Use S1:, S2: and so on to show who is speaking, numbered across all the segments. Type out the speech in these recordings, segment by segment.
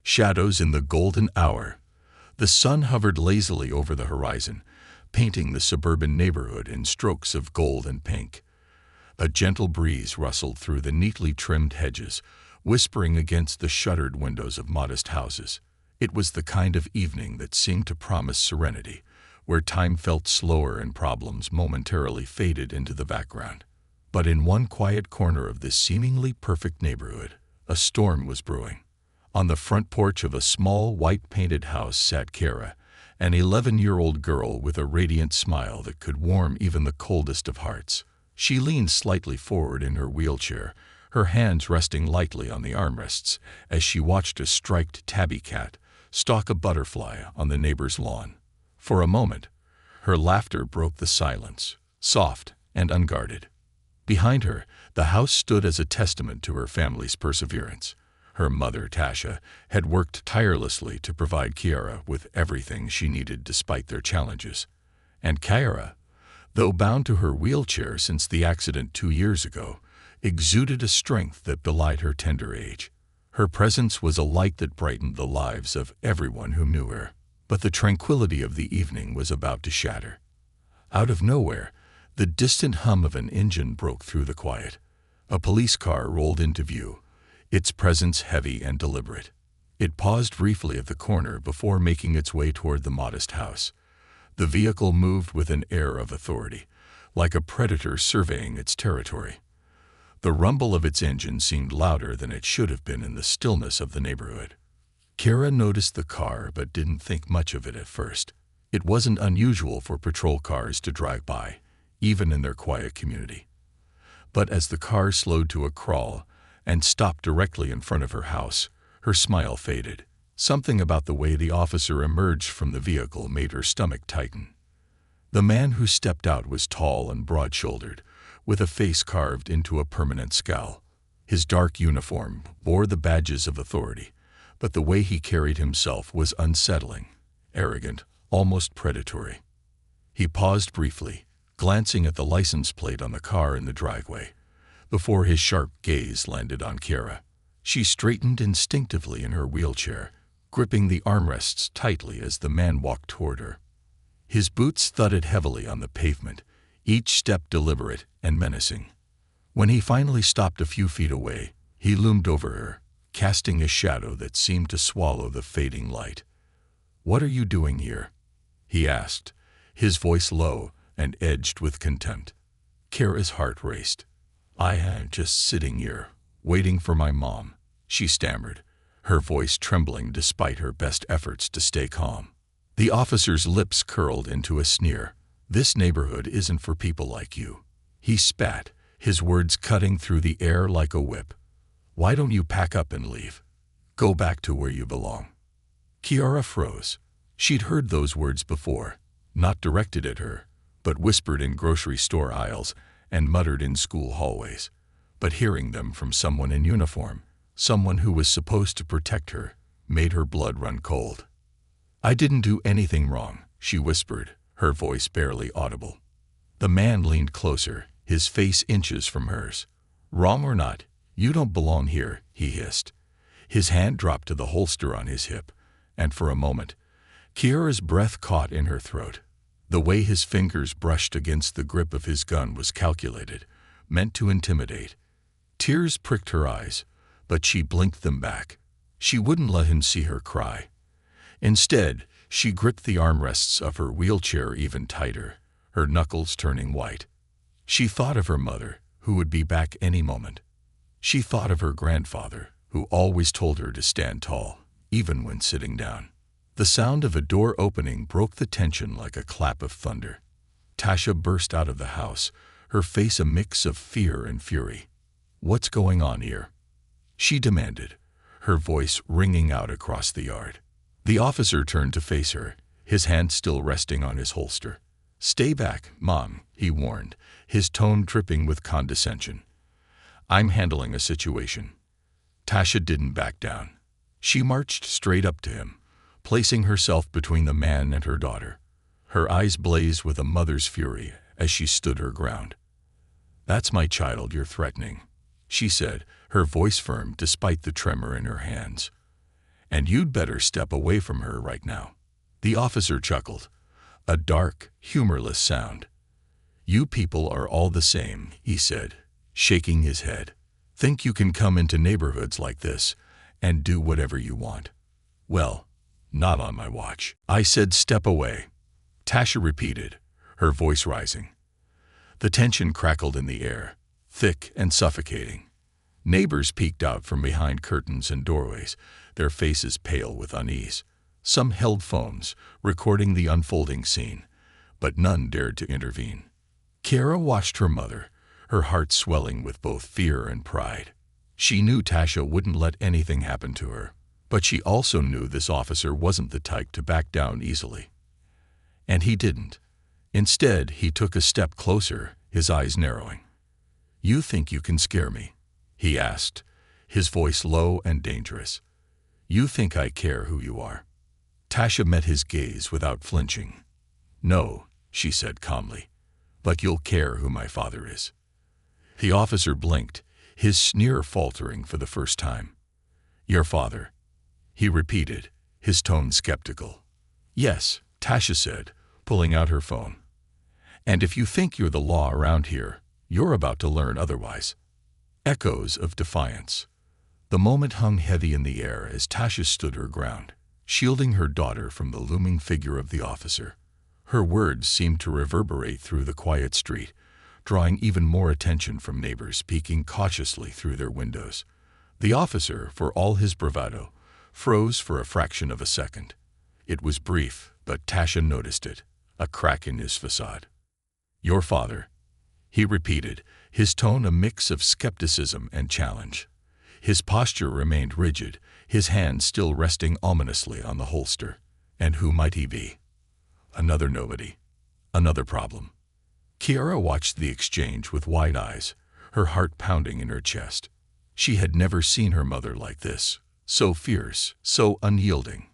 S1: Shadows in the golden hour. The sun hovered lazily over the horizon, painting the suburban neighborhood in strokes of gold and pink. A gentle breeze rustled through the neatly trimmed hedges, whispering against the shuttered windows of modest houses. It was the kind of evening that seemed to promise serenity, where time felt slower and problems momentarily faded into the background. But in one quiet corner of this seemingly perfect neighborhood, a storm was brewing. On the front porch of a small, white-painted house sat Kara, an 11-year-old girl with a radiant smile that could warm even the coldest of hearts. She leaned slightly forward in her wheelchair, her hands resting lightly on the armrests as she watched a striped tabby cat stalk a butterfly on the neighbor's lawn. For a moment, her laughter broke the silence, soft and unguarded. Behind her, the house stood as a testament to her family's perseverance. Her mother, Tasha, had worked tirelessly to provide Kiara with everything she needed despite their challenges. And Kiara, though bound to her wheelchair since the accident 2 years ago, exuded a strength that belied her tender age. Her presence was a light that brightened the lives of everyone who knew her. But the tranquility of the evening was about to shatter. Out of nowhere, the distant hum of an engine broke through the quiet. A police car rolled into view, its presence heavy and deliberate. It paused briefly at the corner before making its way toward the modest house. The vehicle moved with an air of authority, like a predator surveying its territory. The rumble of its engine seemed louder than it should have been in the stillness of the neighborhood. Kara noticed the car but didn't think much of it at first. It wasn't unusual for patrol cars to drive by, even in their quiet community. But as the car slowed to a crawl and stopped directly in front of her house, her smile faded. Something about the way the officer emerged from the vehicle made her stomach tighten. The man who stepped out was tall and broad-shouldered, with a face carved into a permanent scowl. His dark uniform bore the badges of authority, but the way he carried himself was unsettling, arrogant, almost predatory. He paused briefly, glancing at the license plate on the car in the driveway, before his sharp gaze landed on Kara. She straightened instinctively in her wheelchair, gripping the armrests tightly as the man walked toward her. His boots thudded heavily on the pavement, each step deliberate and menacing. When he finally stopped a few feet away, he loomed over her, casting a shadow that seemed to swallow the fading light. "What are you doing here?" he asked, his voice low and edged with contempt. Kara's heart raced. "I am just sitting here, waiting for my mom," she stammered, her voice trembling despite her best efforts to stay calm. The officer's lips curled into a sneer. "This neighborhood isn't for people like you." He spat, his words cutting through the air like a whip. "Why don't you pack up and leave? Go back to where you belong." Kiara froze. She'd heard those words before, not directed at her, but whispered in grocery store aisles and muttered in school hallways. But hearing them from someone in uniform, someone who was supposed to protect her, made her blood run cold. "I didn't do anything wrong," she whispered, her voice barely audible. The man leaned closer, his face inches from hers. "Wrong or not, you don't belong here," he hissed. His hand dropped to the holster on his hip, and for a moment, Kiara's breath caught in her throat. The way his fingers brushed against the grip of his gun was calculated, meant to intimidate. Tears pricked her eyes, but she blinked them back. She wouldn't let him see her cry. Instead, she gripped the armrests of her wheelchair even tighter, her knuckles turning white. She thought of her mother, who would be back any moment. She thought of her grandfather, who always told her to stand tall, even when sitting down. The sound of a door opening broke the tension like a clap of thunder. Tasha burst out of the house, her face a mix of fear and fury. "What's going on here?" she demanded, her voice ringing out across the yard. The officer turned to face her, his hand still resting on his holster. "Stay back, Mom," he warned, his tone dripping with condescension. "I'm handling a situation." Tasha didn't back down. She marched straight up to him, placing herself between the man and her daughter. Her eyes blazed with a mother's fury as she stood her ground. "That's my child you're threatening," she said, her voice firm despite the tremor in her hands. And you'd better step away from her right now." The officer chuckled, a dark, humorless sound. "You people are all the same," he said, shaking his head. "Think you can come into neighborhoods like this and do whatever you want? Well, not on my watch." "I said step away," Tasha repeated, her voice rising. The tension crackled in the air, thick and suffocating. Neighbors peeked out from behind curtains and doorways, their faces pale with unease. Some held phones, recording the unfolding scene, but none dared to intervene. Kiara watched her mother, her heart swelling with both fear and pride. She knew Tasha wouldn't let anything happen to her, but she also knew this officer wasn't the type to back down easily. And he didn't. Instead, he took a step closer, his eyes narrowing. "You think you can scare me?" he asked, his voice low and dangerous. "You think I care who you are?" Tasha met his gaze without flinching. "No," she said calmly, "but you'll care who my father is." The officer blinked, his sneer faltering for the first time. "Your father?" he repeated, his tone skeptical. "Yes," Tasha said, pulling out her phone. "And if you think you're the law around here, you're about to learn otherwise." Echoes of defiance. The moment hung heavy in the air as Tasha stood her ground, shielding her daughter from the looming figure of the officer. Her words seemed to reverberate through the quiet street, drawing even more attention from neighbors peeking cautiously through their windows. The officer, for all his bravado, froze for a fraction of a second. It was brief, but Tasha noticed it, a crack in his facade. "Your father," he repeated, his tone a mix of skepticism and challenge. His posture remained rigid, his hand still resting ominously on the holster. "And who might he be?" "Another nobody. Another problem." Kiara watched the exchange with wide eyes, her heart pounding in her chest. She had never seen her mother like this, so fierce, so unyielding.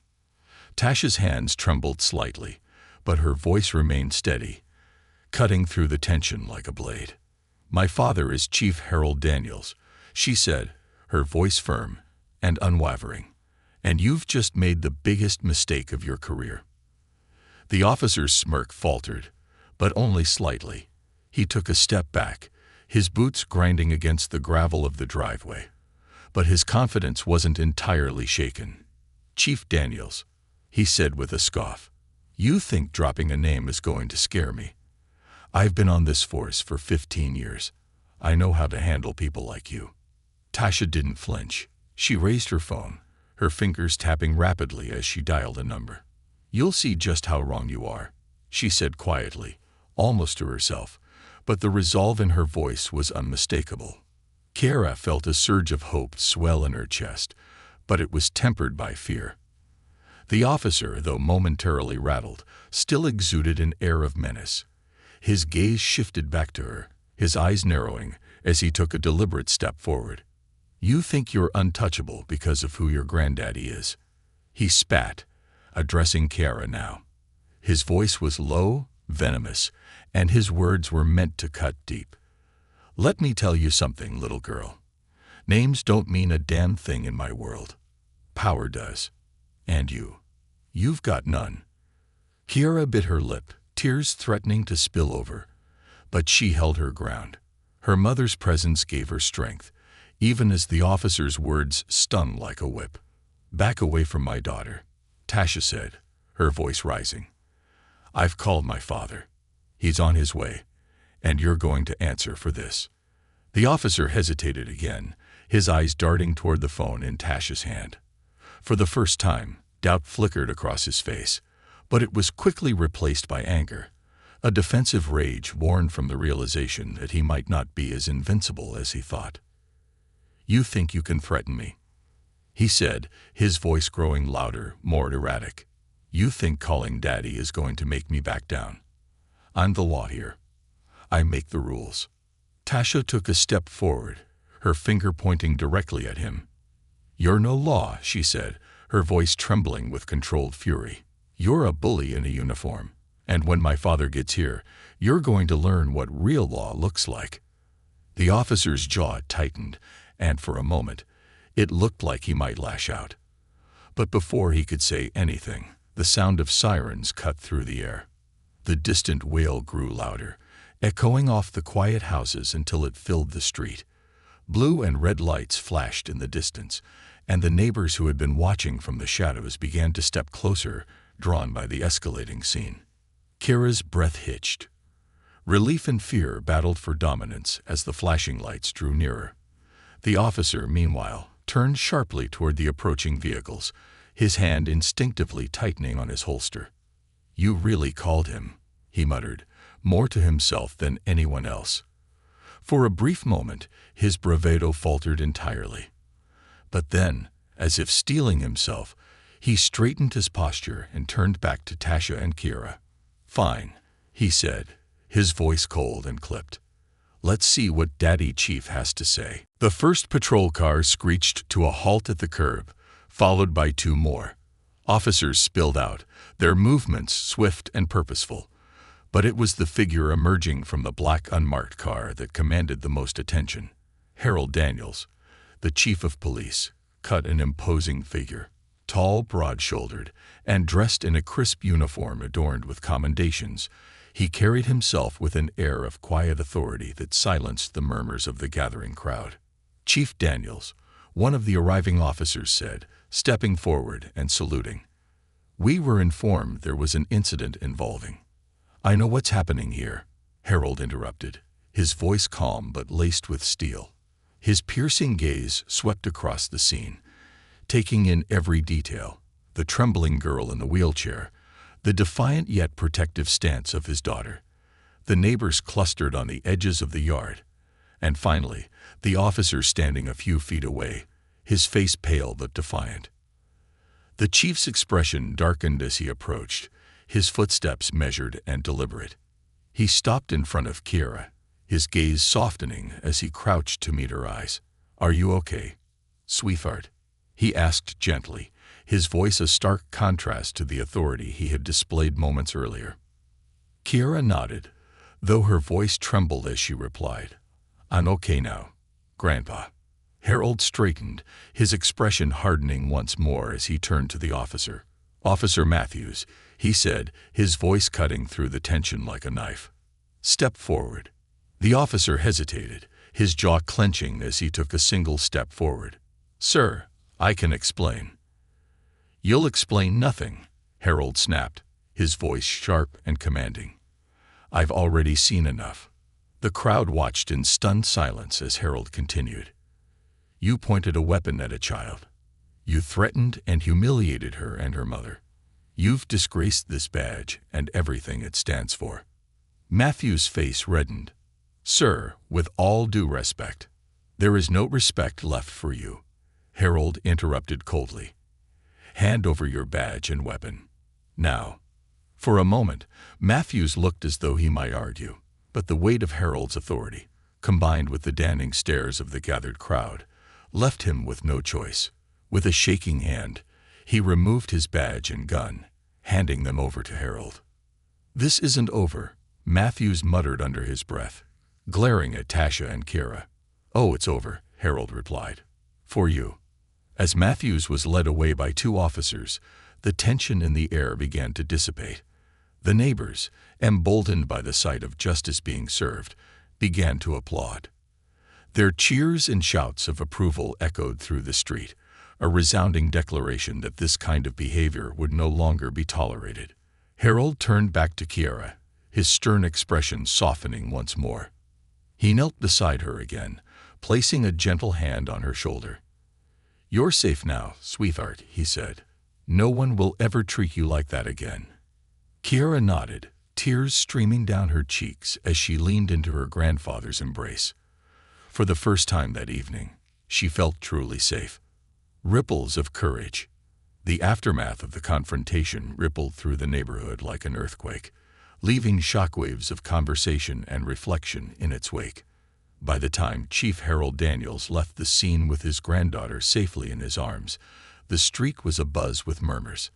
S1: Tasha's hands trembled slightly, but her voice remained steady, cutting through the tension like a blade. "My father is Chief Harold Daniels," she said, her voice firm and unwavering. "And you've just made the biggest mistake of your career." The officer's smirk faltered, but only slightly. He took a step back, his boots grinding against the gravel of the driveway. But his confidence wasn't entirely shaken. "Chief Daniels," he said with a scoff, "you think dropping a name is going to scare me? I've been on this force for 15 years. I know how to handle people like you." Tasha didn't flinch. She raised her phone, her fingers tapping rapidly as she dialed a number. "You'll see just how wrong you are," she said quietly, almost to herself, but the resolve in her voice was unmistakable. Kiara felt a surge of hope swell in her chest, but it was tempered by fear. The officer, though momentarily rattled, still exuded an air of menace. His gaze shifted back to her, his eyes narrowing as he took a deliberate step forward. "You think you're untouchable because of who your granddaddy is," he spat, addressing Kiara now. His voice was low, venomous, and his words were meant to cut deep. "Let me tell you something, little girl. Names don't mean a damn thing in my world. Power does. And you've got none." Kiara bit her lip, tears threatening to spill over, but she held her ground. Her mother's presence gave her strength, even as the officer's words stung like a whip. "Back away from my daughter," Tasha said, her voice rising. "I've called my father. He's on his way, and you're going to answer for this." The officer hesitated again, his eyes darting toward the phone in Tasha's hand. For the first time, doubt flickered across his face, but it was quickly replaced by anger, a defensive rage born from the realization that he might not be as invincible as he thought. "You think you can threaten me?" he said, his voice growing louder, more erratic. "You think calling Daddy is going to make me back down? I'm the law here. I make the rules." Tasha took a step forward, her finger pointing directly at him. "You're no law," she said, her voice trembling with controlled fury. "You're a bully in a uniform, and when my father gets here, you're going to learn what real law looks like." The officer's jaw tightened, and for a moment, it looked like he might lash out. But before he could say anything, the sound of sirens cut through the air. The distant wail grew louder, echoing off the quiet houses until it filled the street. Blue and red lights flashed in the distance, and the neighbors who had been watching from the shadows began to step closer, drawn by the escalating scene. Kira's breath hitched. Relief and fear battled for dominance as the flashing lights drew nearer. The officer, meanwhile, turned sharply toward the approaching vehicles, his hand instinctively tightening on his holster. "You really called him," he muttered, more to himself than anyone else. For a brief moment, his bravado faltered entirely. But then, as if steeling himself, he straightened his posture and turned back to Tasha and Kira. "Fine," he said, his voice cold and clipped. "Let's see what Daddy Chief has to say." The first patrol car screeched to a halt at the curb, followed by two more. Officers spilled out, their movements swift and purposeful. But it was the figure emerging from the black unmarked car that commanded the most attention. Harold Daniels, the chief of police, cut an imposing figure. Tall, broad-shouldered, and dressed in a crisp uniform adorned with commendations, he carried himself with an air of quiet authority that silenced the murmurs of the gathering crowd. "Chief Daniels," one of the arriving officers said, stepping forward and saluting. "We were informed there was an incident involving—" "I know what's happening here," Harold interrupted, his voice calm but laced with steel. His piercing gaze swept across the scene, taking in every detail: the trembling girl in the wheelchair, the defiant yet protective stance of his daughter, the neighbors clustered on the edges of the yard, and finally, the officer standing a few feet away, his face pale but defiant. The chief's expression darkened as he approached, his footsteps measured and deliberate. He stopped in front of Kira, his gaze softening as he crouched to meet her eyes. "Are you okay, sweetheart?" he asked gently, his voice a stark contrast to the authority he had displayed moments earlier. Kira nodded, though her voice trembled as she replied, "I'm okay now, Grandpa." Harold straightened, his expression hardening once more as he turned to the officer. "Officer Matthews," he said, his voice cutting through the tension like a knife. "Step forward." The officer hesitated, his jaw clenching as he took a single step forward. "Sir, I can explain." "You'll explain nothing," Harold snapped, his voice sharp and commanding. "I've already seen enough." The crowd watched in stunned silence as Harold continued. "You pointed a weapon at a child. You threatened and humiliated her and her mother. You've disgraced this badge and everything it stands for." Matthew's face reddened. "Sir, with all due respect." "There is no respect left for you," Harold interrupted coldly. "Hand over your badge and weapon. Now." For a moment, Matthews looked as though he might argue, but the weight of Harold's authority, combined with the damning stares of the gathered crowd, left him with no choice. With a shaking hand, he removed his badge and gun, handing them over to Harold. "This isn't over," Matthews muttered under his breath, glaring at Tasha and Kira. "Oh, it's over," Harold replied. "For you." As Matthews was led away by two officers, the tension in the air began to dissipate. The neighbors, emboldened by the sight of justice being served, began to applaud. Their cheers and shouts of approval echoed through the street, a resounding declaration that this kind of behavior would no longer be tolerated. Harold turned back to Kira, his stern expression softening once more. He knelt beside her again, placing a gentle hand on her shoulder. "You're safe now, sweetheart," he said. "No one will ever treat you like that again." Kira nodded, tears streaming down her cheeks as she leaned into her grandfather's embrace. For the first time that evening, she felt truly safe. Ripples of courage. The aftermath of the confrontation rippled through the neighborhood like an earthquake, leaving shockwaves of conversation and reflection in its wake. By the time Chief Harold Daniels left the scene with his granddaughter safely in his arms, the street was abuzz with murmurs.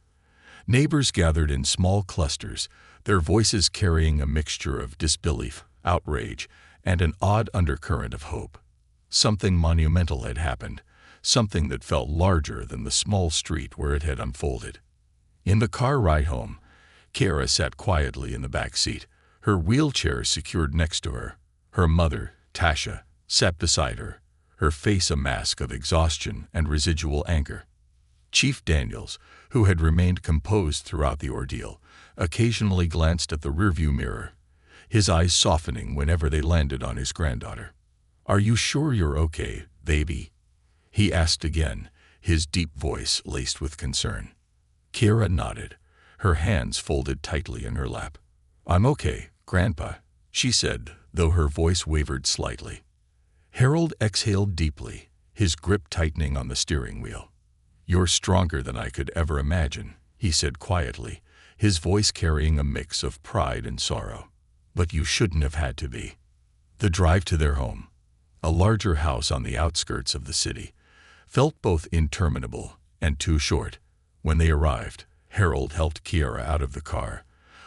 S1: Neighbors gathered in small clusters, their voices carrying a mixture of disbelief, outrage, and an odd undercurrent of hope. Something monumental had happened, something that felt larger than the small street where it had unfolded. In the car ride home, Kiara sat quietly in the back seat, her wheelchair secured next to her. Her mother, Tasha, sat beside her, her face a mask of exhaustion and residual anger. Chief Daniels, who had remained composed throughout the ordeal, occasionally glanced at the rearview mirror, his eyes softening whenever they landed on his granddaughter. "Are you sure you're okay, baby?" he asked again, his deep voice laced with concern. Kiara nodded, her hands folded tightly in her lap. "I'm okay, Grandpa," she said, though her voice wavered slightly. Harold exhaled deeply, his grip tightening on the steering wheel. "You're stronger than I could ever imagine," he said quietly, his voice carrying a mix of pride and sorrow. "But you shouldn't have had to be." The drive to their home, a larger house on the outskirts of the city, felt both interminable and too short. When they arrived, Harold helped Kiara out of the car,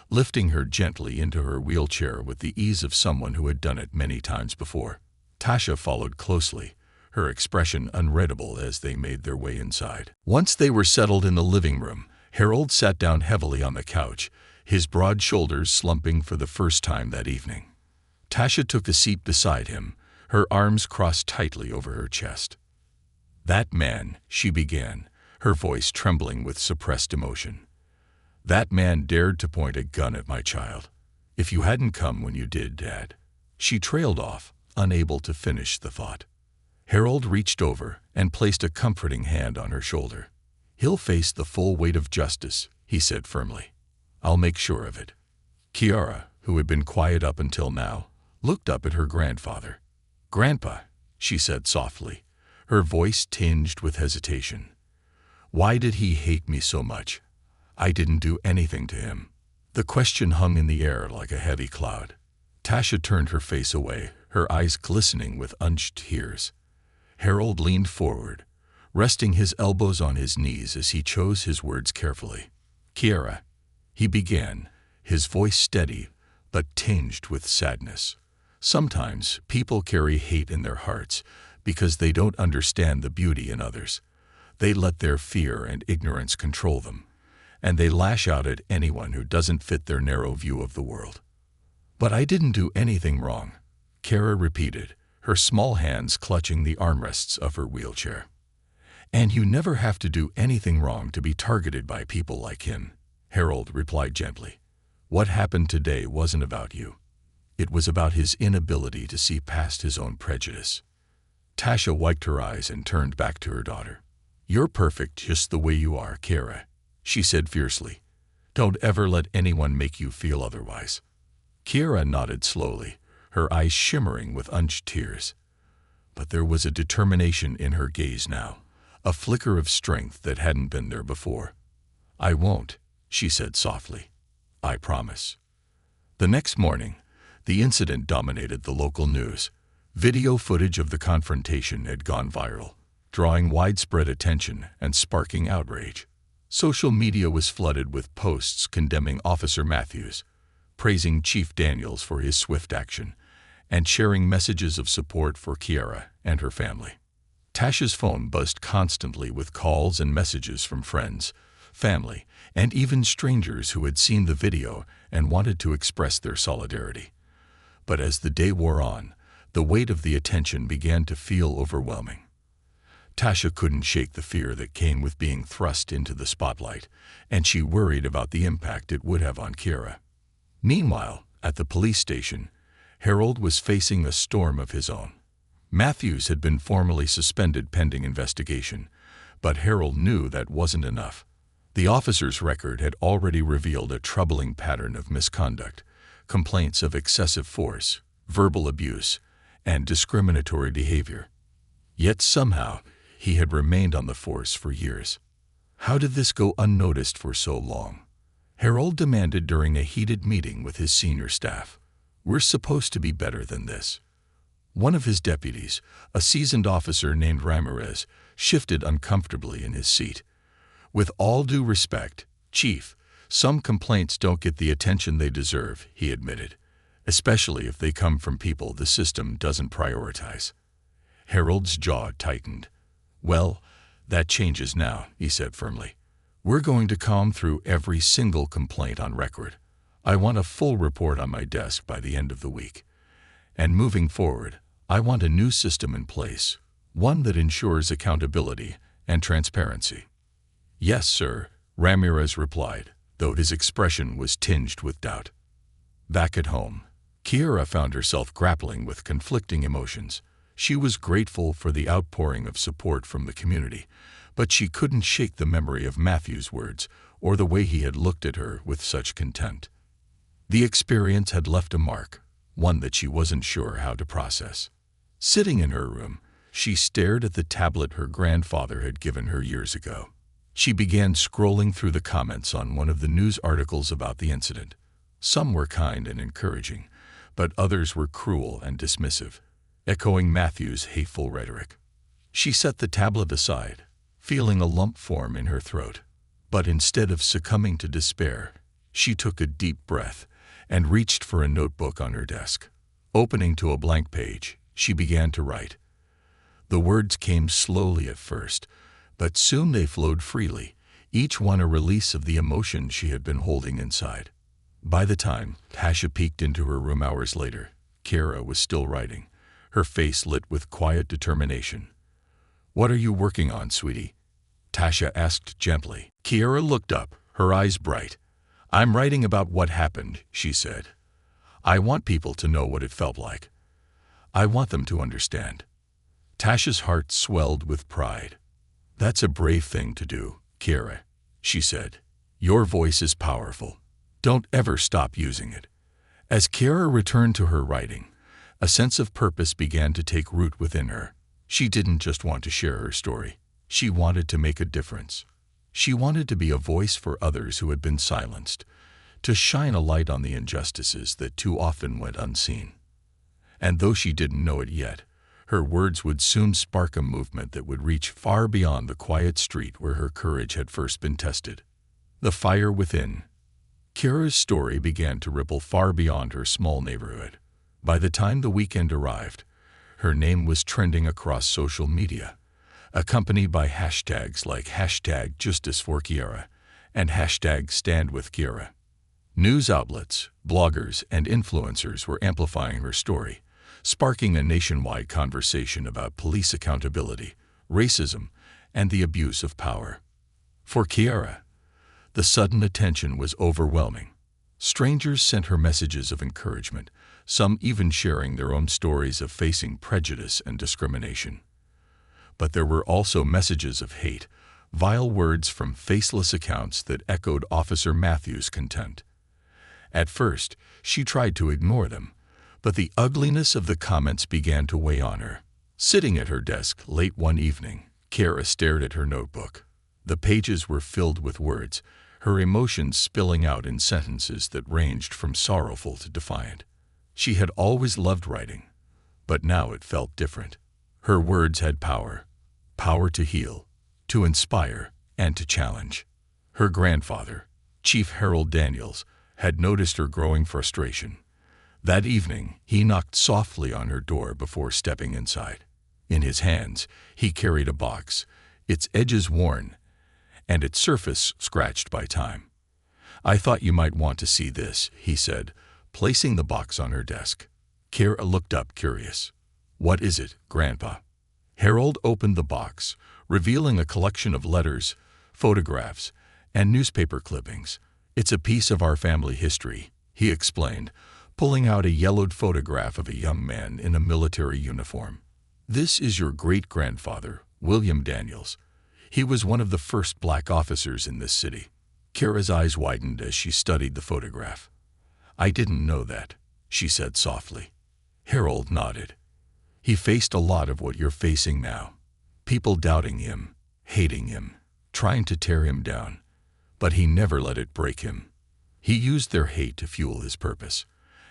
S1: lifting her gently into her wheelchair with the ease of someone who had done it many times before. Tasha followed closely, her expression unreadable as they made their way inside. Once they were settled in the living room, Harold sat down heavily on the couch, his broad shoulders slumping for the first time that evening. Tasha took the seat beside him, her arms crossed tightly over her chest. "That man," she began, her voice trembling with suppressed emotion. "That man dared to point a gun at my child. If you hadn't come when you did, Dad." She trailed off, unable to finish the thought. Harold reached over and placed a comforting hand on her shoulder. "He'll face the full weight of justice," he said firmly. "I'll make sure of it." Kiara, who had been quiet up until now, looked up at her grandfather. "Grandpa," she said softly, her voice tinged with hesitation. "Why did he hate me so much? I didn't do anything to him." The question hung in the air like a heavy cloud. Tasha turned her face away, her eyes glistening with unshed tears. Harold leaned forward, resting his elbows on his knees as he chose his words carefully. "Kiara," he began, his voice steady but tinged with sadness. "Sometimes people carry hate in their hearts because they don't understand the beauty in others. They let their fear and ignorance control them, and they lash out at anyone who doesn't fit their narrow view of the world." "But I didn't do anything wrong," Kiara repeated, her small hands clutching the armrests of her wheelchair. "And you never have to do anything wrong to be targeted by people like him," Harold replied gently. "What happened today wasn't about you. It was about his inability to see past his own prejudice." Tasha wiped her eyes and turned back to her daughter. "You're perfect just the way you are, Kiara," she said fiercely. "Don't ever let anyone make you feel otherwise." Kiara nodded slowly, her eyes shimmering with unshed tears. But there was a determination in her gaze now, a flicker of strength that hadn't been there before. "I won't," she said softly. "I promise." The next morning, the incident dominated the local news. Video footage of the confrontation had gone viral, drawing widespread attention and sparking outrage. Social media was flooded with posts condemning Officer Matthews, praising Chief Daniels for his swift action, and sharing messages of support for Kiara and her family. Tasha's phone buzzed constantly with calls and messages from friends, family, and even strangers who had seen the video and wanted to express their solidarity. But as the day wore on, the weight of the attention began to feel overwhelming. Tasha couldn't shake the fear that came with being thrust into the spotlight, and she worried about the impact it would have on Kiara. Meanwhile, at the police station, Harold was facing a storm of his own. Matthews had been formally suspended pending investigation, but Harold knew that wasn't enough. The officer's record had already revealed a troubling pattern of misconduct, complaints of excessive force, verbal abuse, and discriminatory behavior. Yet somehow, he had remained on the force for years. How did this go unnoticed for so long? Harold demanded during a heated meeting with his senior staff. "We're supposed to be better than this." One of his deputies, a seasoned officer named Ramirez, shifted uncomfortably in his seat. "With all due respect, Chief, some complaints don't get the attention they deserve," he admitted, "especially if they come from people the system doesn't prioritize." Harold's jaw tightened. "Well, that changes now," he said firmly. "We're going to comb through every single complaint on record. I want a full report on my desk by the end of the week. And moving forward, I want a new system in place, one that ensures accountability and transparency." "Yes, sir," Ramirez replied, though his expression was tinged with doubt. Back at home, Kiera found herself grappling with conflicting emotions. She was grateful for the outpouring of support from the community, but she couldn't shake the memory of Matthew's words or the way he had looked at her with such contempt. The experience had left a mark, one that she wasn't sure how to process. Sitting in her room, she stared at the tablet her grandfather had given her years ago. She began scrolling through the comments on one of the news articles about the incident. Some were kind and encouraging, but others were cruel and dismissive, echoing Matthew's hateful rhetoric. She set the tablet aside, feeling a lump form in her throat. But instead of succumbing to despair, she took a deep breath and reached for a notebook on her desk. Opening to a blank page, she began to write. The words came slowly at first, but soon they flowed freely, each one a release of the emotion she had been holding inside. By the time Tasha peeked into her room hours later, Kiera was still writing, her face lit with quiet determination. "What are you working on, sweetie?" Tasha asked gently. Kiera looked up, her eyes bright. "I'm writing about what happened," she said. "I want people to know what it felt like. I want them to understand." Tasha's heart swelled with pride. "That's a brave thing to do, Kiera," she said. "Your voice is powerful. Don't ever stop using it." As Kiera returned to her writing, a sense of purpose began to take root within her. She didn't just want to share her story. She wanted to make a difference. She wanted to be a voice for others who had been silenced, to shine a light on the injustices that too often went unseen. And though she didn't know it yet, her words would soon spark a movement that would reach far beyond the quiet street where her courage had first been tested. The fire within. Kiera's story began to ripple far beyond her small neighborhood. By the time the weekend arrived, her name was trending across social media, accompanied by hashtags like #JusticeForKiera and #StandWithKiera. News outlets, bloggers, and influencers were amplifying her story, sparking a nationwide conversation about police accountability, racism, and the abuse of power. For Kiera, the sudden attention was overwhelming. Strangers sent her messages of encouragement, some even sharing their own stories of facing prejudice and discrimination. But there were also messages of hate, vile words from faceless accounts that echoed Officer Matthew's contempt. At first, she tried to ignore them, but the ugliness of the comments began to weigh on her. Sitting at her desk late one evening, Kiera stared at her notebook. The pages were filled with words, her emotions spilling out in sentences that ranged from sorrowful to defiant. She had always loved writing, but now it felt different. Her words had power to heal, to inspire, and to challenge. Her grandfather, Chief Harold Daniels, had noticed her growing frustration. That evening, he knocked softly on her door before stepping inside. In his hands, he carried a box, its edges worn, and its surface scratched by time. "I thought you might want to see this," he said, placing the box on her desk. Kiera looked up, curious. "What is it, Grandpa?" Harold opened the box, revealing a collection of letters, photographs, and newspaper clippings. "It's a piece of our family history," he explained, pulling out a yellowed photograph of a young man in a military uniform. "This is your great-grandfather, William Daniels. He was one of the first black officers in this city." Kiera's eyes widened as she studied the photograph. "I didn't know that," she said softly. Harold nodded. "He faced a lot of what you're facing now. People doubting him, hating him, trying to tear him down. But he never let it break him. He used their hate to fuel his purpose.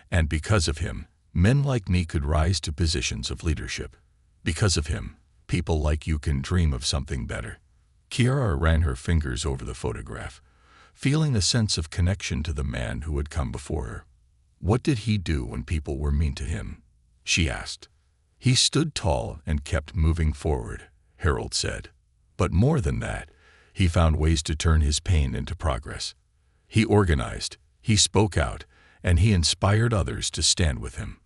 S1: And because of him, men like me could rise to positions of leadership. Because of him, people like you can dream of something better." Kiera ran her fingers over the photograph, feeling a sense of connection to the man who had come before her. "What did he do when people were mean to him?" she asked. "He stood tall and kept moving forward," Harold said. But more than that, he found ways to turn his pain into progress. He organized, he spoke out, and he inspired others to stand with him.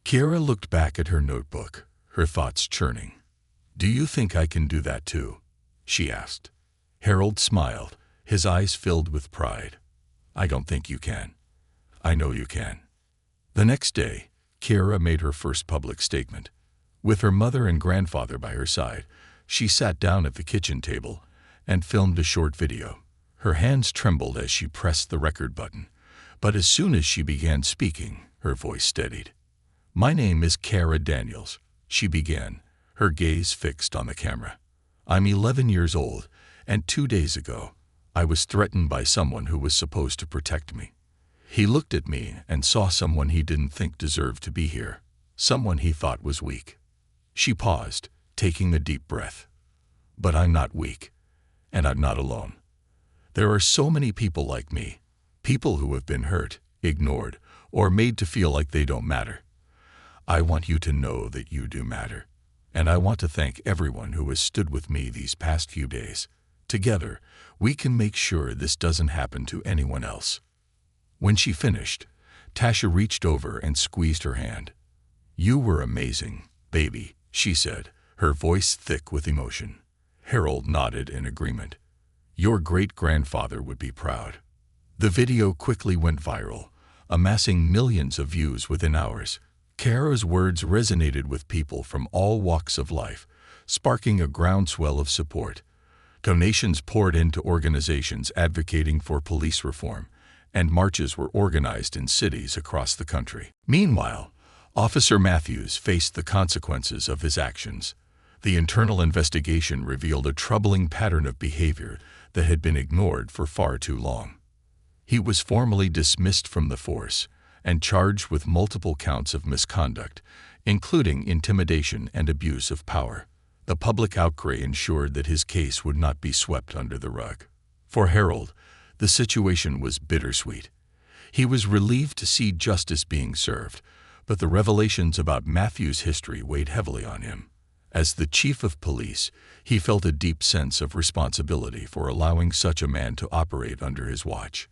S1: Kiera looked back at her notebook, her thoughts churning. "Do you think I can do that too?" she asked. Harold smiled, his eyes filled with pride. "I don't think you can. I know you can." The next day, Kiera made her first public statement. With her mother and grandfather by her side, she sat down at the kitchen table and filmed a short video. Her hands trembled as she pressed the record button, but as soon as she began speaking, her voice steadied. "My name is Kiera Daniels," she began, her gaze fixed on the camera. "I'm 11 years old, and 2 days ago, I was threatened by someone who was supposed to protect me. He looked at me and saw someone he didn't think deserved to be here, someone he thought was weak." She paused, taking a deep breath. "But I'm not weak, and I'm not alone. There are so many people like me, people who have been hurt, ignored, or made to feel like they don't matter. I want you to know that you do matter, and I want to thank everyone who has stood with me these past few days. Together, we can make sure this doesn't happen to anyone else." When she finished, Tasha reached over and squeezed her hand. "You were amazing, baby," she said, her voice thick with emotion. Harold nodded in agreement. "Your great-grandfather would be proud." The video quickly went viral, amassing millions of views within hours. Kiera's words resonated with people from all walks of life, sparking a groundswell of support. Donations poured into organizations advocating for police reform, and marches were organized in cities across the country. Meanwhile, Officer Matthews faced the consequences of his actions. The internal investigation revealed a troubling pattern of behavior that had been ignored for far too long. He was formally dismissed from the force and charged with multiple counts of misconduct, including intimidation and abuse of power. The public outrage ensured that his case would not be swept under the rug. For Harold, the situation was bittersweet. He was relieved to see justice being served, but the revelations about Matthew's history weighed heavily on him. As the chief of police, he felt a deep sense of responsibility for allowing such a man to operate under his watch.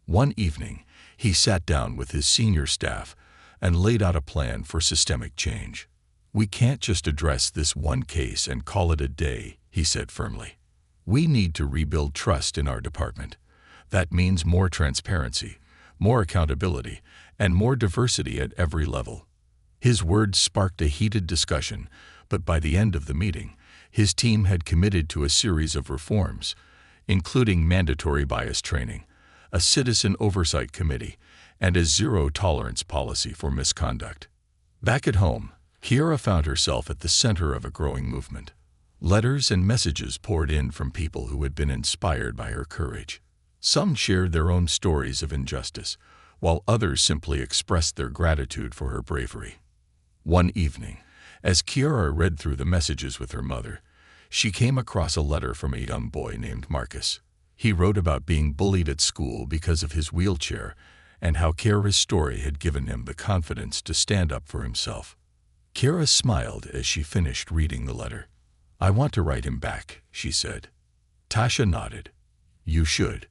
S1: One evening, he sat down with his senior staff and laid out a plan for systemic change. "We can't just address this one case and call it a day," he said firmly. "We need to rebuild trust in our department. That means more transparency, more accountability, and more diversity at every level." His words sparked a heated discussion, but by the end of the meeting, his team had committed to a series of reforms, including mandatory bias training, a citizen oversight committee, and a zero-tolerance policy for misconduct. Back at home, Kiera found herself at the center of a growing movement. Letters and messages poured in from people who had been inspired by her courage. Some shared their own stories of injustice, while others simply expressed their gratitude for her bravery. One evening, as Kiera read through the messages with her mother, she came across a letter from a young boy named Marcus. He wrote about being bullied at school because of his wheelchair and how Kiera's story had given him the confidence to stand up for himself. Kiera smiled as she finished reading the letter. "I want to write him back," she said. Tasha nodded. "You should.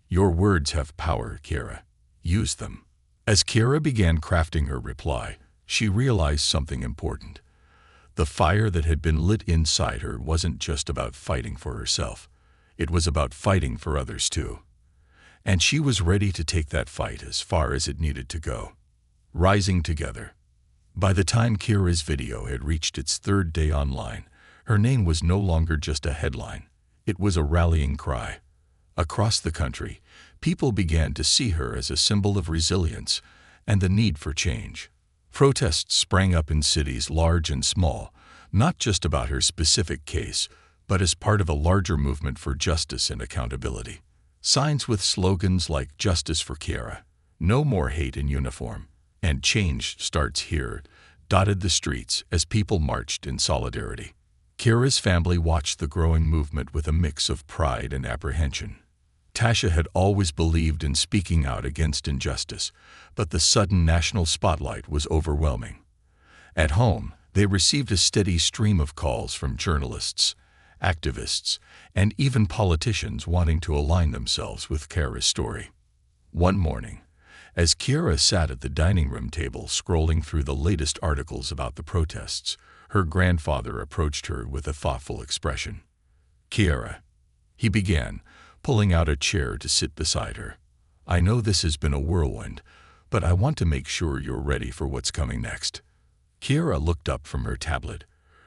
S1: Your words have power, Kiera. Use them." As Kiera began crafting her reply, she realized something important. The fire that had been lit inside her wasn't just about fighting for herself. It was about fighting for others too. And she was ready to take that fight as far as it needed to go. Rising together. By the time Kiera's video had reached its third day online, her name was no longer just a headline. It was a rallying cry. Across the country, people began to see her as a symbol of resilience and the need for change. Protests sprang up in cities large and small, not just about her specific case, but as part of a larger movement for justice and accountability. Signs with slogans like "Justice for Kiera," "No More Hate in Uniform," and "Change Starts Here" dotted the streets as people marched in solidarity. Kiera's family watched the growing movement with a mix of pride and apprehension. Tasha had always believed in speaking out against injustice, but the sudden national spotlight was overwhelming. At home, They received a steady stream of calls from journalists, activists, and even politicians wanting to align themselves with Kiara's story. One morning, as Kiara sat at the dining room table scrolling through the latest articles about the protests, her grandfather approached her with a thoughtful expression. "Kiara," he began, pulling out a chair to sit beside her. "I know this has been a whirlwind, but I want to make sure you're ready for what's coming next." Kiara looked up from her tablet,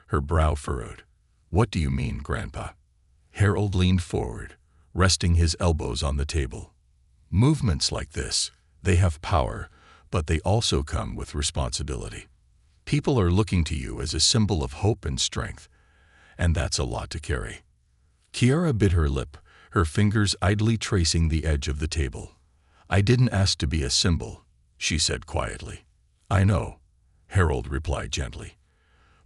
S1: her brow furrowed. "What do you mean, Grandpa?" Harold leaned forward, resting his elbows on the table. "Movements like this, they have power, but they also come with responsibility. People are looking to you as a symbol of hope and strength, and that's a lot to carry." Kiara bit her lip, her fingers idly tracing the edge of the table. "I didn't ask to be a symbol," she said quietly. "I know," Harold replied gently.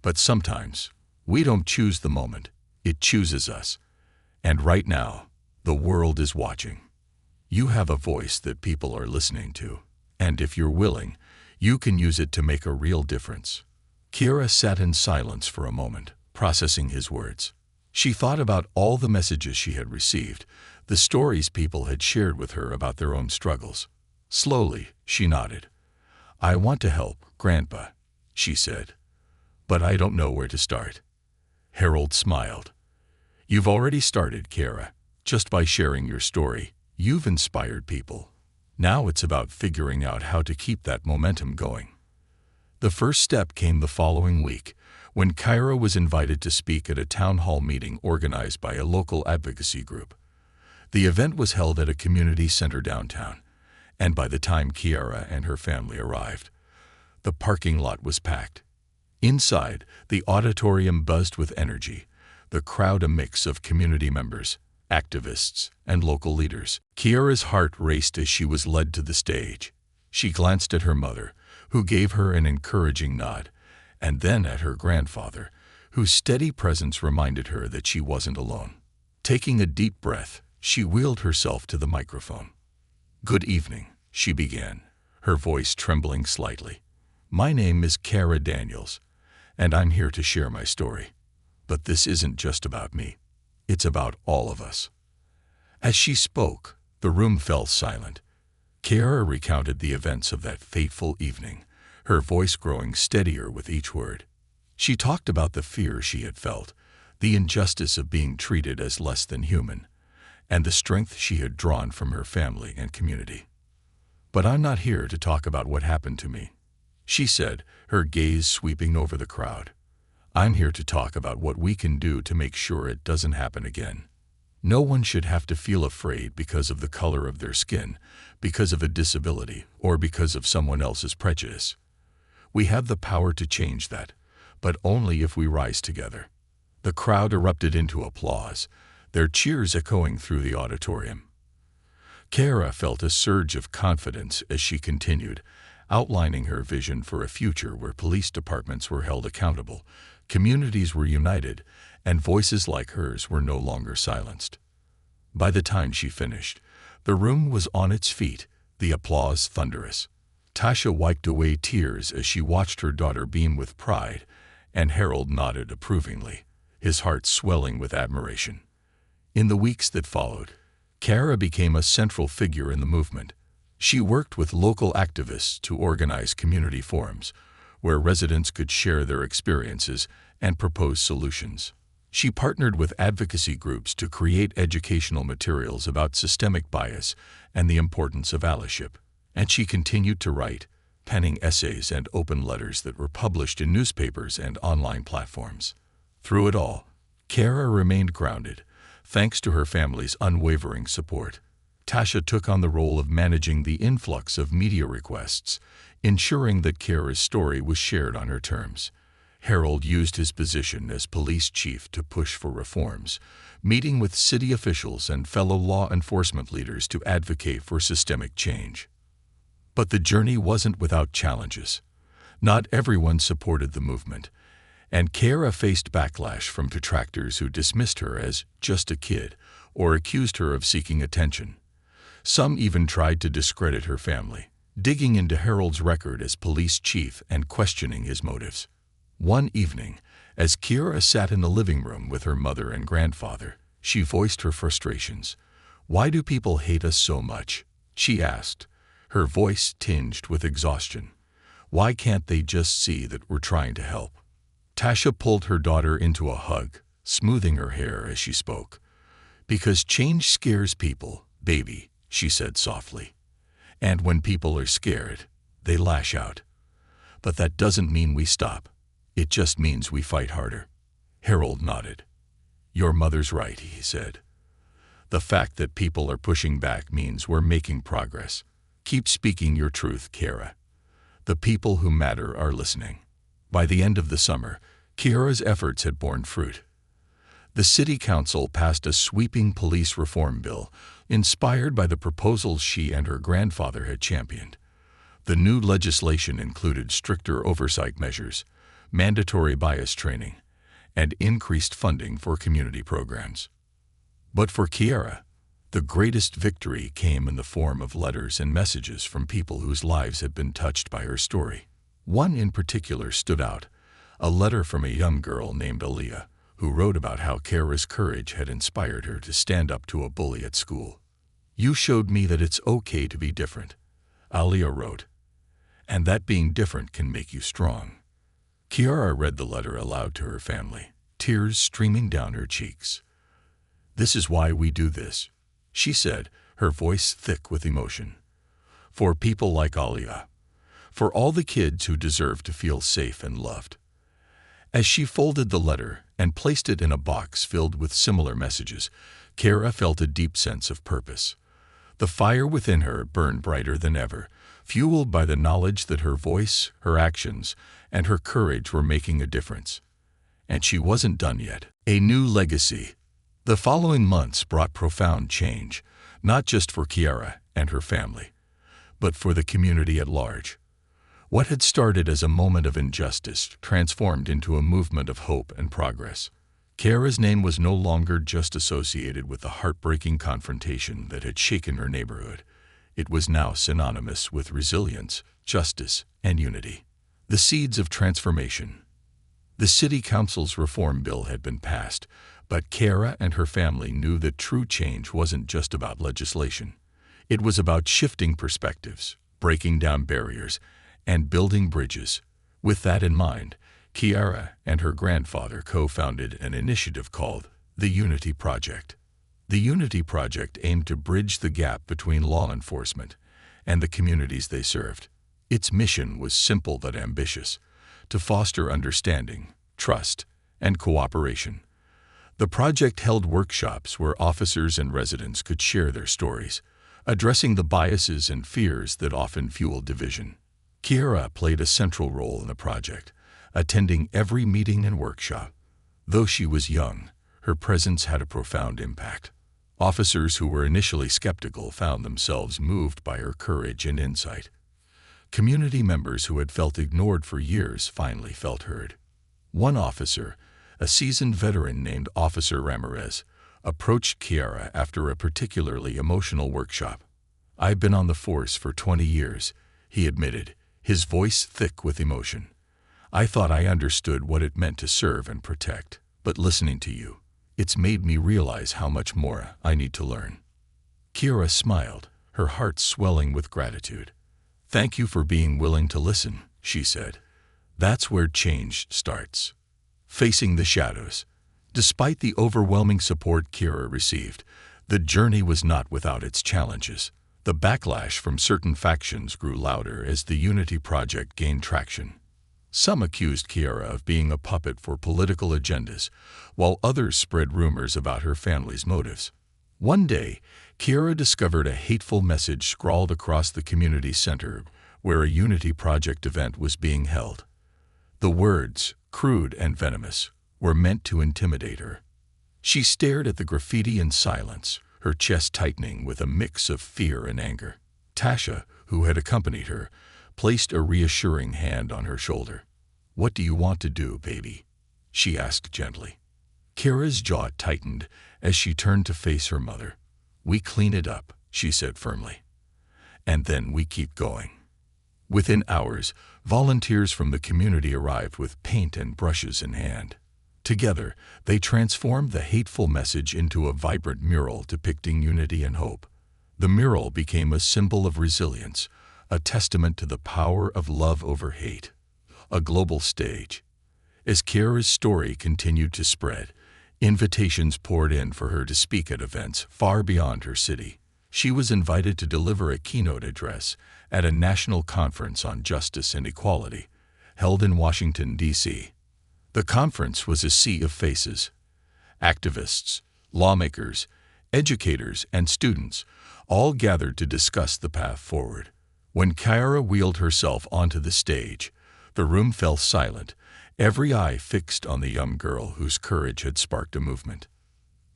S1: "But sometimes, we don't choose the moment, it chooses us. And right now, the world is watching. You have a voice that people are listening to, and if you're willing, you can use it to make a real difference." Kiara sat in silence for a moment, processing his words. She thought about all the messages she had received, the stories people had shared with her about their own struggles. Slowly, she nodded. "I want to help, Grandpa," she said, "but I don't know where to start." Harold smiled. "You've already started, Kiara. Just by sharing your story, you've inspired people. Now it's about figuring out how to keep that momentum going." The first step came the following week, when Kiara was invited to speak at a town hall meeting organized by a local advocacy group. The event was held at a community center downtown, and by the time Kiara and her family arrived, the parking lot was packed. Inside, the auditorium buzzed with energy, the crowd a mix of community members, activists, and local leaders. Kiara's heart raced as she was led to the stage. She glanced at her mother, who gave her an encouraging nod, and then at her grandfather, whose steady presence reminded her that she wasn't alone. Taking a deep breath, she wheeled herself to the microphone. "Good evening," she began, her voice trembling slightly. "My name is Kiara Daniels, and I'm here to share my story. But this isn't just about me. It's about all of us." As she spoke, the room fell silent. Kiara recounted the events of that fateful evening, her voice growing steadier with each word. She talked about the fear she had felt, the injustice of being treated as less than human, and the strength she had drawn from her family and community. "But I'm not here to talk about what happened to me," she said, her gaze sweeping over the crowd. "I'm here to talk about what we can do to make sure it doesn't happen again. No one should have to feel afraid because of the color of their skin, because of a disability, or because of someone else's prejudice. We have the power to change that, but only if we rise together." The crowd erupted into applause, their cheers echoing through the auditorium. Kiara felt a surge of confidence as she continued, outlining her vision for a future where police departments were held accountable, communities were united, and voices like hers were no longer silenced. By the time she finished, the room was on its feet, the applause thunderous. Tasha wiped away tears as she watched her daughter beam with pride, and Harold nodded approvingly, his heart swelling with admiration. In the weeks that followed, Kiara became a central figure in the movement. She worked with local activists to organize community forums, where residents could share their experiences and propose solutions. She partnered with advocacy groups to create educational materials about systemic bias and the importance of allyship. And she continued to write, penning essays and open letters that were published in newspapers and online platforms. Through it all, Kiara remained grounded, thanks to her family's unwavering support. Tasha took on the role of managing the influx of media requests, ensuring that Kiara's story was shared on her terms. Harold used his position as police chief to push for reforms, meeting with city officials and fellow law enforcement leaders to advocate for systemic change. But the journey wasn't without challenges. Not everyone supported the movement, and Kiara faced backlash from detractors who dismissed her as just a kid or accused her of seeking attention. Some even tried to discredit her family, digging into Harold's record as police chief and questioning his motives. One evening, as Kiara sat in the living room with her mother and grandfather, she voiced her frustrations. "Why do people hate us so much?" she asked, her voice tinged with exhaustion. "Why can't they just see that we're trying to help?" Tasha pulled her daughter into a hug, smoothing her hair as she spoke. "Because change scares people, baby," she said softly. "And when people are scared, they lash out. But that doesn't mean we stop. It just means we fight harder." Harold nodded. "Your mother's right," he said. "The fact that people are pushing back means we're making progress. Keep speaking your truth, Kiara. The people who matter are listening." By the end of the summer, Kiara's efforts had borne fruit. The city council passed a sweeping police reform bill, inspired by the proposals she and her grandfather had championed. The new legislation included stricter oversight measures, mandatory bias training, and increased funding for community programs. But for Kiara, the greatest victory came in the form of letters and messages from people whose lives had been touched by her story. One in particular stood out, a letter from a young girl named Aaliyah, who wrote about how Kiara's courage had inspired her to stand up to a bully at school. "You showed me that it's okay to be different," Aaliyah wrote, "and that being different can make you strong." Kiara read the letter aloud to her family, tears streaming down her cheeks. "This is why we do this," she said, her voice thick with emotion. "For people like Aaliyah. For all the kids who deserve to feel safe and loved." As she folded the letter and placed it in a box filled with similar messages, Kiara felt a deep sense of purpose. The fire within her burned brighter than ever, fueled by the knowledge that her voice, her actions, and her courage were making a difference. And she wasn't done yet. A new legacy. The following months brought profound change, not just for Kiara and her family, but for the community at large. What had started as a moment of injustice transformed into a movement of hope and progress. Kiara's name was no longer just associated with the heartbreaking confrontation that had shaken her neighborhood. It was now synonymous with resilience, justice, and unity. The seeds of transformation. The city council's reform bill had been passed, but Kiara and her family knew that true change wasn't just about legislation. It was about shifting perspectives, breaking down barriers, and building bridges. With that in mind, Kiara and her grandfather co-founded an initiative called the Unity Project. The Unity Project aimed to bridge the gap between law enforcement and the communities they served. Its mission was simple but ambitious: to foster understanding, trust, and cooperation. The project held workshops where officers and residents could share their stories, addressing the biases and fears that often fueled division. Kiara played a central role in the project, attending every meeting and workshop. Though she was young, her presence had a profound impact. Officers who were initially skeptical found themselves moved by her courage and insight. Community members who had felt ignored for years finally felt heard. One officer, a seasoned veteran named Officer Ramirez, approached Kiara after a particularly emotional workshop. "I've been on the force for 20 years, he admitted, his voice thick with emotion. "I thought I understood what it meant to serve and protect, but listening to you, it's made me realize how much more I need to learn." Kiara smiled, her heart swelling with gratitude. "Thank you for being willing to listen," she said. "That's where change starts." Facing the shadows. Despite the overwhelming support Kiara received, the journey was not without its challenges. The backlash from certain factions grew louder as the Unity Project gained traction. Some accused Kiara of being a puppet for political agendas, while others spread rumors about her family's motives. One day, Kiara discovered a hateful message scrawled across the community center where a Unity Project event was being held. The words, crude and venomous, were meant to intimidate her. She stared at the graffiti in silence, her chest tightening with a mix of fear and anger. Tasha, who had accompanied her, placed a reassuring hand on her shoulder. "What do you want to do, baby?" she asked gently. Kiara's jaw tightened as she turned to face her mother. "We clean it up," she said firmly. "And then we keep going." Within hours, volunteers from the community arrived with paint and brushes in hand. Together, they transformed the hateful message into a vibrant mural depicting unity and hope. The mural became a symbol of resilience, a testament to the power of love over hate. A global stage. As Kiara's story continued to spread, invitations poured in for her to speak at events far beyond her city. She was invited to deliver a keynote address at a national conference on justice and equality, held in Washington, D.C. The conference was a sea of faces. Activists, lawmakers, educators, and students all gathered to discuss the path forward. When Kiara wheeled herself onto the stage, the room fell silent, every eye fixed on the young girl whose courage had sparked a movement.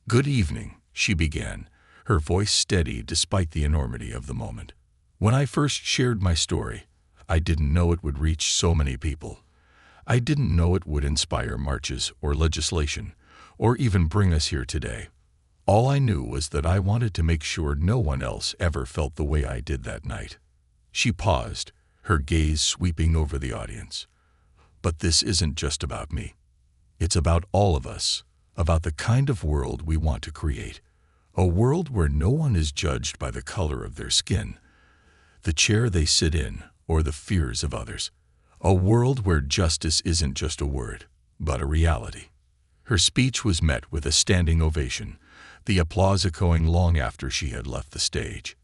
S1: "Good evening," she began, her voice steady despite the enormity of the moment. "When I first shared my story, I didn't know it would reach so many people. I didn't know it would inspire marches or legislation, or even bring us here today. All I knew was that I wanted to make sure no one else ever felt the way I did that night." She paused, her gaze sweeping over the audience. "But this isn't just about me. It's about all of us, about the kind of world we want to create. A world where no one is judged by the color of their skin, the chair they sit in, or the fears of others. A world where justice isn't just a word, but a reality." Her speech was met with a standing ovation, the applause echoing long after she had left the stage.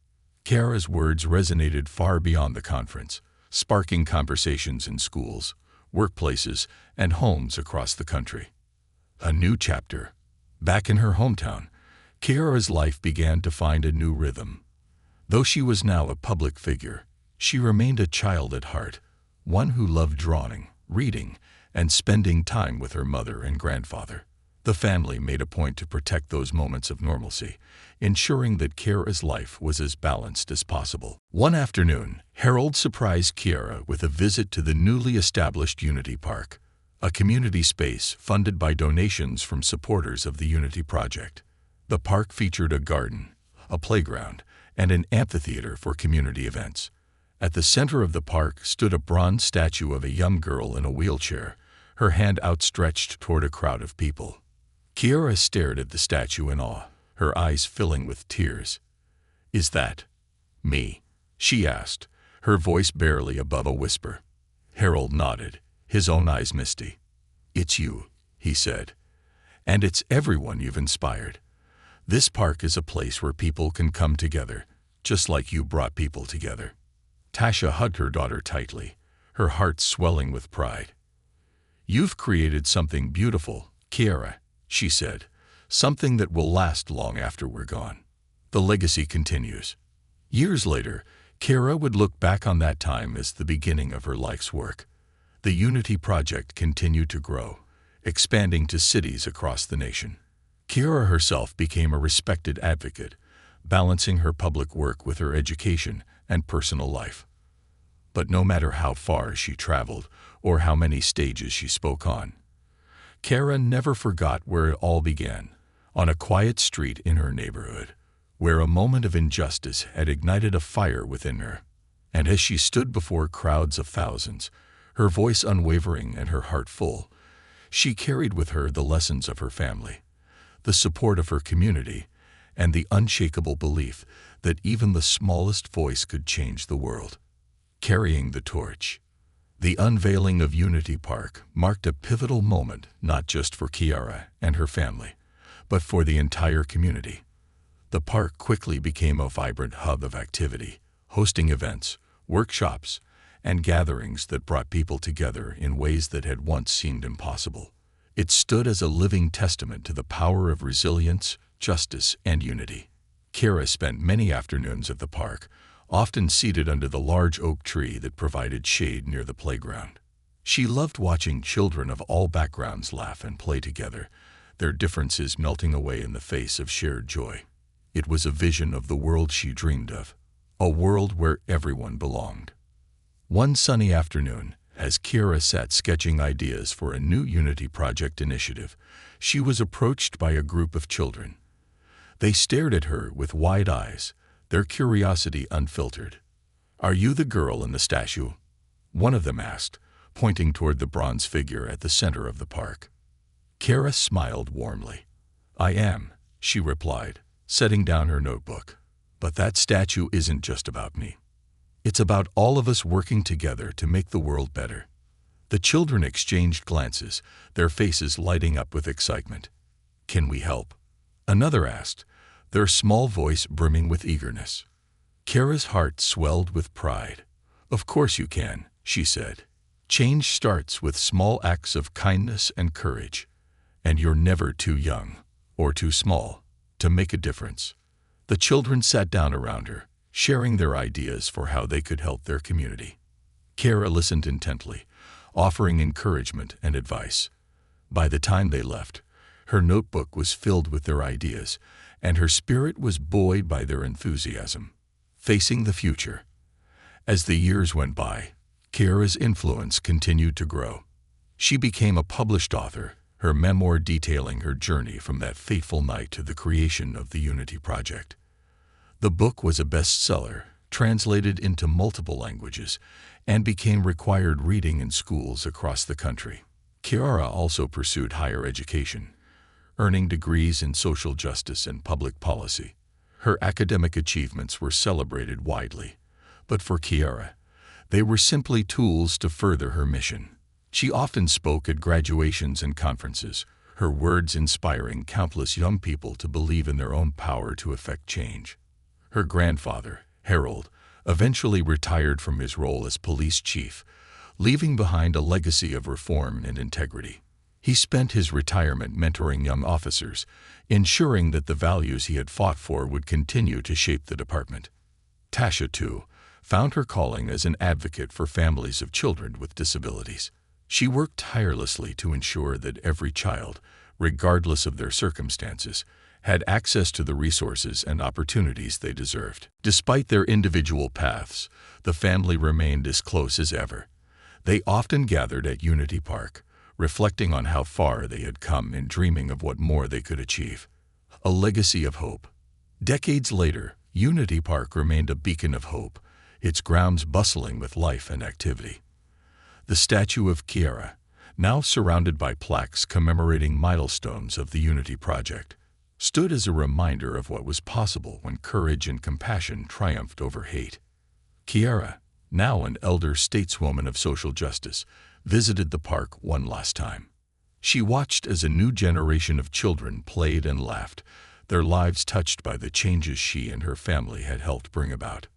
S1: Kiara's words resonated far beyond the conference, sparking conversations in schools, workplaces, and homes across the country. A new chapter. Back in her hometown, Kiara's life began to find a new rhythm. Though she was now a public figure, she remained a child at heart, one who loved drawing, reading, and spending time with her mother and grandfather. The family made a point to protect those moments of normalcy, ensuring that Kiara's life was as balanced as possible. One afternoon, Harold surprised Kiara with a visit to the newly established Unity Park, a community space funded by donations from supporters of the Unity Project. The park featured a garden, a playground, and an amphitheater for community events. At the center of the park stood a bronze statue of a young girl in a wheelchair, her hand outstretched toward a crowd of people. Kiara stared at the statue in awe, her eyes filling with tears. "Is that me?" she asked, her voice barely above a whisper. Harold nodded, his own eyes misty. "It's you," he said. "And it's everyone you've inspired. This park is a place where people can come together, just like you brought people together." Tasha hugged her daughter tightly, her heart swelling with pride. "You've created something beautiful, Kiara," she said, "something that will last long after we're gone." The legacy continues. Years later, Kiara would look back on that time as the beginning of her life's work. The Unity Project continued to grow, expanding to cities across the nation. Kiara herself became a respected advocate, balancing her public work with her education and personal life. But no matter how far she traveled or how many stages she spoke on, Kiara never forgot where it all began, on a quiet street in her neighborhood, where a moment of injustice had ignited a fire within her. And as she stood before crowds of thousands, her voice unwavering and her heart full, she carried with her the lessons of her family, the support of her community, and the unshakable belief that even the smallest voice could change the world. Carrying the torch. The unveiling of Unity Park marked a pivotal moment not just for Kiara and her family, but for the entire community. The park quickly became a vibrant hub of activity, hosting events, workshops, and gatherings that brought people together in ways that had once seemed impossible. It stood as a living testament to the power of resilience, justice, and unity. Kiara spent many afternoons at the park, often seated under the large oak tree that provided shade near the playground. She loved watching children of all backgrounds laugh and play together, their differences melting away in the face of shared joy. It was a vision of the world she dreamed of, a world where everyone belonged. One sunny afternoon, as Kiara sat sketching ideas for a new Unity Project initiative, she was approached by a group of children. They stared at her with wide eyes, their curiosity unfiltered. "Are you the girl in the statue?" one of them asked, pointing toward the bronze figure at the center of the park. Kara smiled warmly. "I am," she replied, setting down her notebook. "But that statue isn't just about me. It's about all of us working together to make the world better." The children exchanged glances, their faces lighting up with excitement. "Can we help?" another asked, their small voice brimming with eagerness. Kara's heart swelled with pride. "Of course you can," she said. "Change starts with small acts of kindness and courage, and you're never too young or too small to make a difference." The children sat down around her, sharing their ideas for how they could help their community. Kara listened intently, offering encouragement and advice. By the time they left, her notebook was filled with their ideas, and her spirit was buoyed by their enthusiasm. Facing the future. As the years went by, Kara's influence continued to grow. She became a published author, her memoir detailing her journey from that fateful night to the creation of the Unity Project. The book was a bestseller, translated into multiple languages, and became required reading in schools across the country. Kara also pursued higher education, earning degrees in social justice and public policy. Her academic achievements were celebrated widely, but for Kara, they were simply tools to further her mission. She often spoke at graduations and conferences, her words inspiring countless young people to believe in their own power to effect change. Her grandfather, Harold, eventually retired from his role as police chief, leaving behind a legacy of reform and integrity. He spent his retirement mentoring young officers, ensuring that the values he had fought for would continue to shape the department. Tasha, too, found her calling as an advocate for families of children with disabilities. She worked tirelessly to ensure that every child, regardless of their circumstances, had access to the resources and opportunities they deserved. Despite their individual paths, the family remained as close as ever. They often gathered at Unity Park, reflecting on how far they had come and dreaming of what more they could achieve. A legacy of hope. Decades later, Unity Park remained a beacon of hope, its grounds bustling with life and activity. The statue of Kara, now surrounded by plaques commemorating milestones of the Unity Project, stood as a reminder of what was possible when courage and compassion triumphed over hate. Kara, now an elder stateswoman of social justice, visited the park one last time. She watched as a new generation of children played and laughed, their lives touched by the changes she and her family had helped bring about.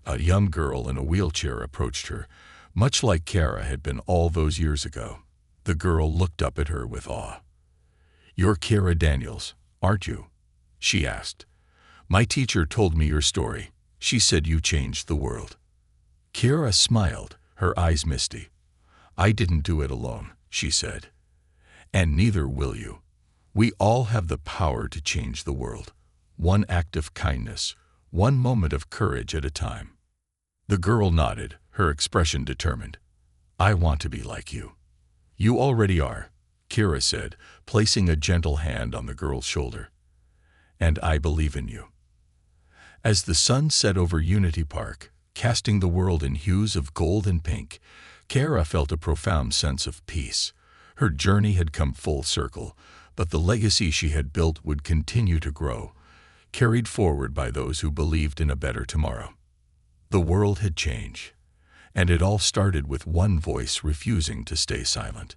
S1: A young girl in a wheelchair approached her, much like Kara had been all those years ago. The girl looked up at her with awe. "You're Kara Daniels, aren't you?" she asked. "My teacher told me your story. She said you changed the world." Kara smiled, her eyes misty. "I didn't do it alone," she said. "And neither will you. We all have the power to change the world, one act of kindness, one moment of courage at a time." The girl nodded, her expression determined. "I want to be like you." "You already are," Kara said, placing a gentle hand on the girl's shoulder. "And I believe in you." As the sun set over Unity Park, casting the world in hues of gold and pink, Kara felt a profound sense of peace. Her journey had come full circle, but the legacy she had built would continue to grow, carried forward by those who believed in a better tomorrow. The world had changed, and it all started with one voice refusing to stay silent.